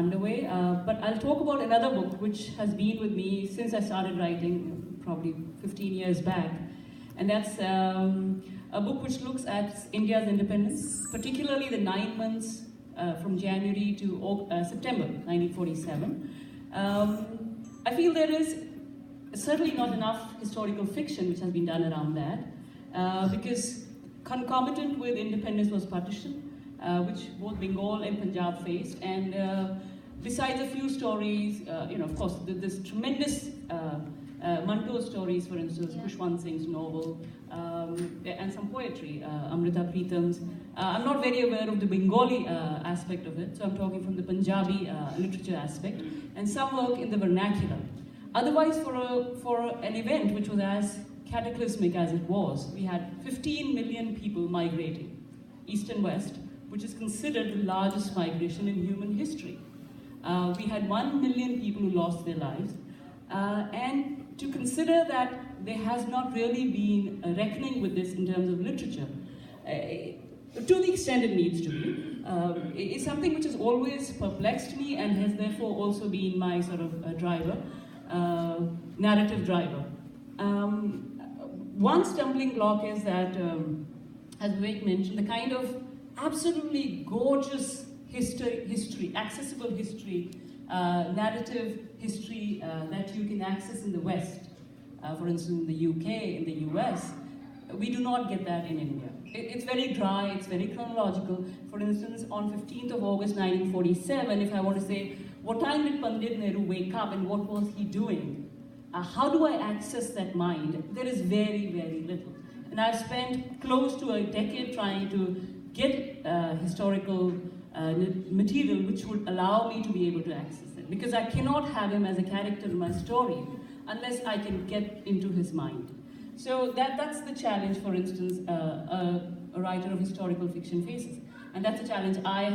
underway. But I'll talk about another book which has been with me since I started writing, probably 15 years back. And that's a book which looks at India's independence, particularly the 9 months from January to September 1947. I feel there is certainly not enough historical fiction which has been done around that, because concomitant with independence was partition, which both Bengal and Punjab faced, and besides a few stories, of course, this tremendous Manto stories, for instance, Khushwant Singh's novel, and some poetry, Amrita Pritam's. I'm not very aware of the Bengali aspect of it, so I'm talking from the Punjabi literature aspect, and some work in the vernacular. Otherwise, for an event which was as cataclysmic as it was, we had 15 million people migrating, east and west, which is considered the largest migration in human history. We had 1 million people who lost their lives, and to consider that there has not really been a reckoning with this in terms of literature, to the extent it needs to be, is something which has always perplexed me and has therefore also been my sort of driver, narrative driver. One stumbling block is that, as Vivek mentioned, the kind of absolutely gorgeous history, accessible history, narrative history that you can access in the West, for instance in the UK, in the US, we do not get that in India. It's very dry, it's very chronological. For instance, on 15th of August 1947, if I want to say, what time did Pandit Nehru wake up and what was he doing? How do I access that mind? There is very, very little. And I've spent close to a decade trying to get historical material which would allow me to be able to access it. Because I cannot have him as a character in my story unless I can get into his mind. So that's the challenge, for instance, a writer of historical fiction faces. And that's a challenge I have